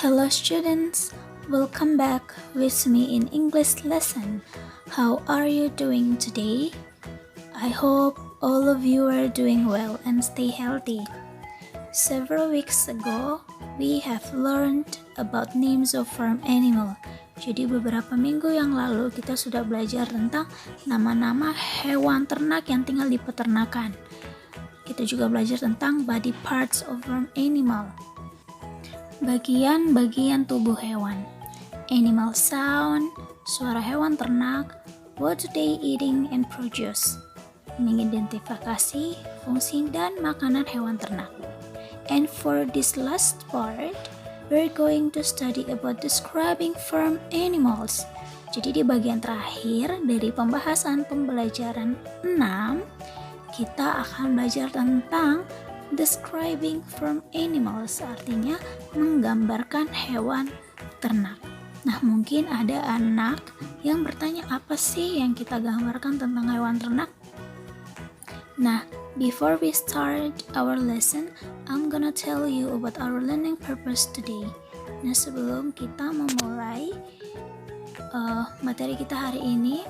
Hello students, welcome back with me in English lesson. How are you doing today? I hope all of you are doing well and stay healthy. Several weeks ago, we have learned about names of farm animal. Jadi beberapa minggu yang lalu kita sudah belajar tentang nama-nama hewan ternak yang tinggal di peternakan. Kita juga belajar tentang body parts of farm animal. Bagian-bagian tubuh hewan. Animal sound, suara hewan ternak, what they eating and produce. Mengidentifikasi fungsi dan makanan hewan ternak. And for this last part, we're going to study about describing farm animals. Jadi di bagian terakhir dari pembahasan pembelajaran 6, kita akan belajar tentang describing farm animals, artinya menggambarkan hewan ternak. Nah, mungkin ada anak yang bertanya apa sih yang kita gambarkan tentang hewan ternak? Nah, before we start our lesson, I'm gonna tell you about our learning purpose today. Nah, sebelum kita memulai materi kita hari ini,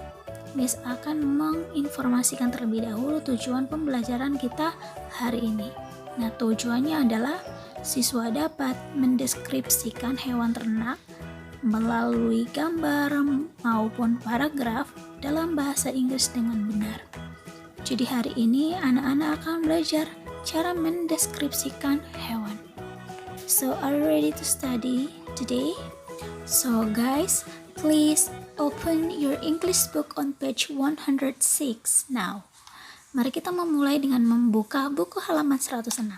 Miss akan menginformasikan terlebih dahulu tujuan pembelajaran kita hari ini. Nah, tujuannya adalah siswa dapat mendeskripsikan hewan ternak melalui gambar maupun paragraf dalam bahasa Inggris dengan benar. Jadi hari ini anak-anak akan belajar cara mendeskripsikan hewan. So, are you ready to study today? So guys, please open your English book on page 106 now. Mari kita memulai dengan membuka buku halaman 106.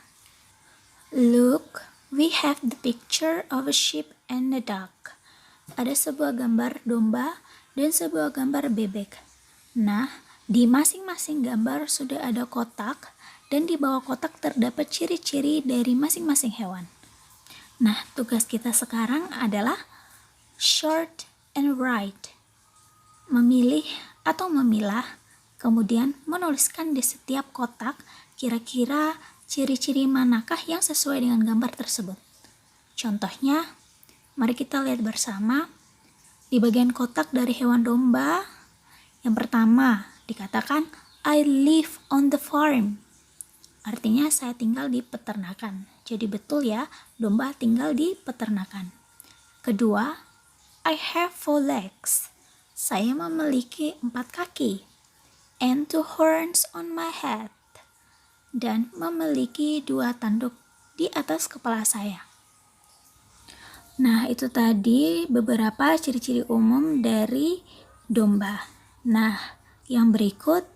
Look, we have the picture of a sheep and a duck. Ada sebuah gambar domba dan sebuah gambar bebek. Nah, di masing-masing gambar sudah ada kotak dan di bawah kotak terdapat ciri-ciri dari masing-masing hewan. Nah, tugas kita sekarang adalah short and write. Memilih atau memilah, kemudian menuliskan di setiap kotak kira-kira ciri-ciri manakah yang sesuai dengan gambar tersebut. Contohnya, mari kita lihat bersama di bagian kotak dari hewan domba. Yang pertama dikatakan I live on the farm. Artinya saya tinggal di peternakan. Jadi betul ya, domba tinggal di peternakan. Kedua, I have 4 legs. Saya memiliki 4 kaki. And 2 horns on my head. Dan memiliki 2 tanduk di atas kepala saya. Nah, itu tadi beberapa ciri-ciri umum dari domba. Nah, yang berikut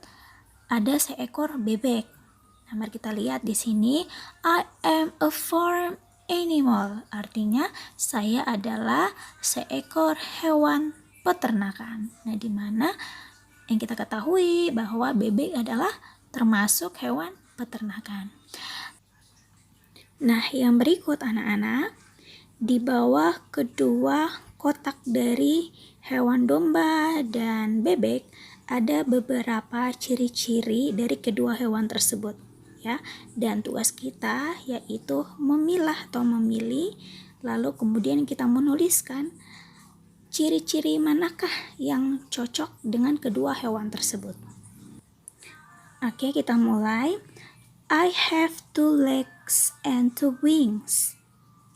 ada seekor bebek. Nah, mari kita lihat di sini. I am a farm animal. Artinya saya adalah seekor hewan peternakan. Nah, di mana yang kita ketahui bahwa bebek adalah termasuk hewan peternakan. Nah, yang berikut anak-anak, di bawah kedua kotak dari hewan domba dan bebek ada beberapa ciri-ciri dari kedua hewan tersebut, ya. Dan tugas kita yaitu memilah atau memilih, lalu kemudian kita menuliskan ciri-ciri manakah yang cocok dengan kedua hewan tersebut. Oke, kita mulai. I have 2 legs and 2 wings.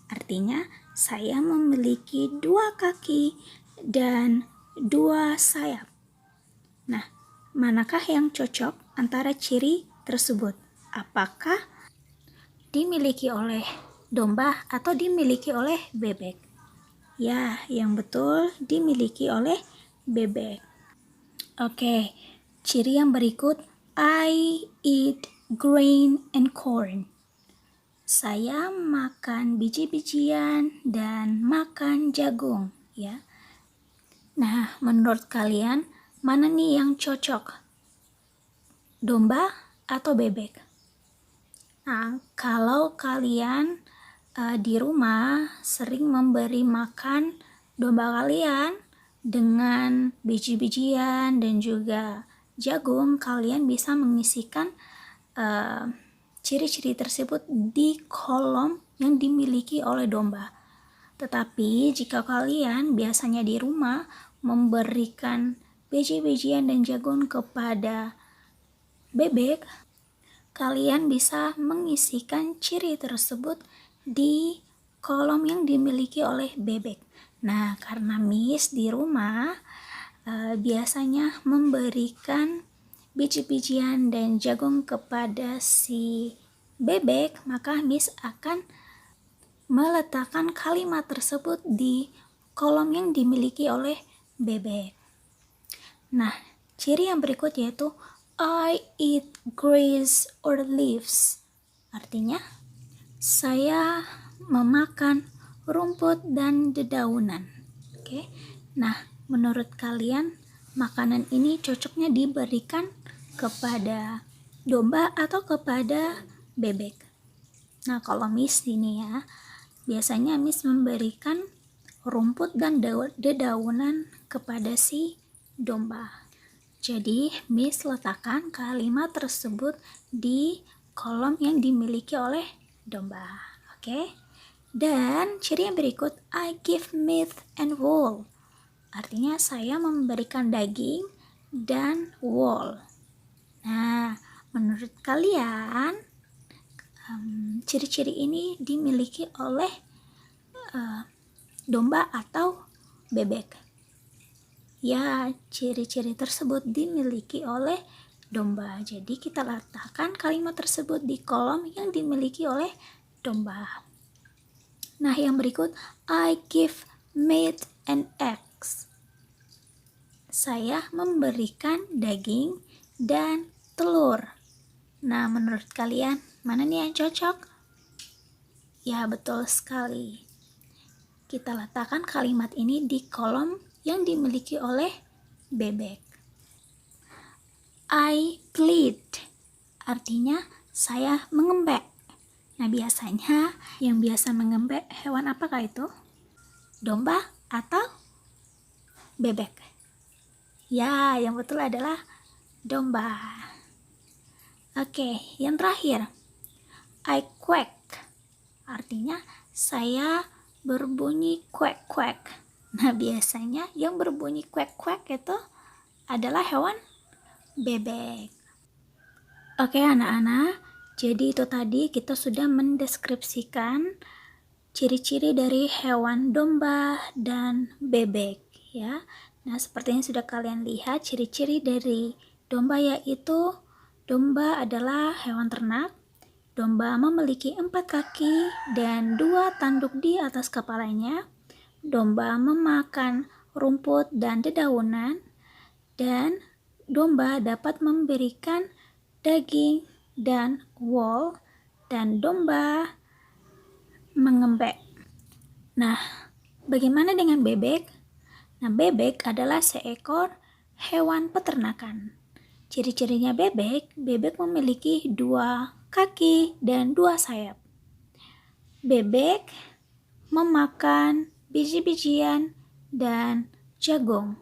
Artinya, saya memiliki 2 kaki dan 2 sayap. Nah, manakah yang cocok antara ciri tersebut? Apakah dimiliki oleh domba atau dimiliki oleh bebek? Ya, yang betul dimiliki oleh bebek. Oke, ciri yang berikut, I eat grain and corn. Saya makan biji-bijian dan makan jagung, ya. Nah, menurut kalian mana nih yang cocok? Domba atau bebek? Nah, kalau kalian di rumah sering memberi makan domba kalian dengan biji-bijian dan juga jagung, kalian bisa mengisikan ciri-ciri tersebut di kolom yang dimiliki oleh domba. Tetapi jika kalian biasanya di rumah memberikan biji-bijian dan jagung kepada bebek, kalian bisa mengisikan ciri tersebut di kolom yang dimiliki oleh bebek. Nah, karena Miss di rumah biasanya memberikan biji-bijian dan jagung kepada si bebek, maka Miss akan meletakkan kalimat tersebut di kolom yang dimiliki oleh bebek. Nah, ciri yang berikut yaitu I eat grass or leaves. Artinya, saya memakan rumput dan dedaunan. Oke. Nah, menurut kalian makanan ini cocoknya diberikan kepada domba atau kepada bebek? Nah, kalau Miss ini ya, biasanya Miss memberikan rumput dan dedaunan kepada si domba. Jadi, Miss letakkan kalimat tersebut di kolom yang dimiliki oleh domba. Oke? Dan ciri yang berikut, I give meat and wool. Artinya saya memberikan daging dan wool. Nah, menurut kalian ciri-ciri ini dimiliki oleh domba atau bebek? Ya, ciri-ciri tersebut dimiliki oleh domba. Jadi kita letakkan kalimat tersebut di kolom yang dimiliki oleh domba. Nah, yang berikut, I give meat and eggs. Saya memberikan daging dan telur. Nah, menurut kalian mana nih yang cocok? Ya, betul sekali. Kita letakkan kalimat ini di kolom yang dimiliki oleh bebek. I bleed, artinya saya mengembek. Nah, biasanya yang biasa mengembek hewan apakah itu? Domba atau bebek? Ya, yang betul adalah domba. Oke, yang terakhir, I quack, artinya saya berbunyi quack-quack. Nah, biasanya yang berbunyi quack-quack itu adalah hewan bebek. Oke, anak-anak, jadi itu tadi kita sudah mendeskripsikan ciri-ciri dari hewan domba dan bebek ya. Nah, seperti yang sudah kalian lihat, ciri-ciri dari domba yaitu domba adalah hewan ternak. Domba memiliki 4 kaki dan 2 tanduk di atas kepalanya. Domba memakan rumput dan dedaunan, dan domba dapat memberikan daging dan wool, dan domba mengembek. Nah, bagaimana dengan bebek? Nah, bebek adalah seekor hewan peternakan. Ciri-cirinya bebek memiliki 2 kaki dan 2 sayap. Bebek memakan biji-bijian dan jagung.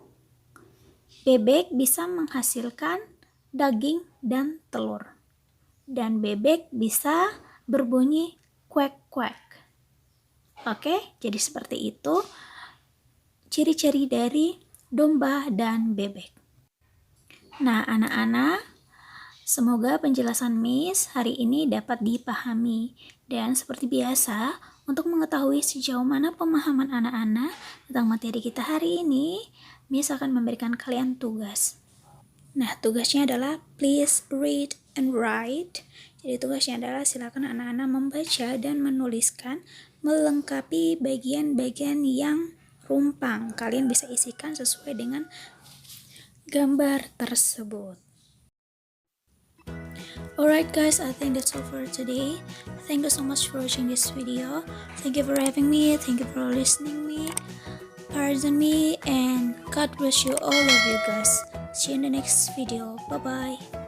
Bebek bisa menghasilkan daging dan telur. Dan bebek bisa berbunyi quack-quack. Oke, jadi seperti itu ciri-ciri dari domba dan bebek. Nah, anak-anak, semoga penjelasan Miss hari ini dapat dipahami. Dan seperti biasa, untuk mengetahui sejauh mana pemahaman anak-anak tentang materi kita hari ini, Miss akan memberikan kalian tugas. Nah, tugasnya adalah please read and write. Jadi tugasnya adalah silakan anak-anak membaca dan menuliskan melengkapi bagian-bagian yang rumpang. Kalian bisa isikan sesuai dengan gambar tersebut. Alright guys, I think that's all for today. Thank you so much for watching this video. Thank you for having me. Thank you for listening me. Pardon me, and God bless you, all of you guys. See you in the next video. Bye bye.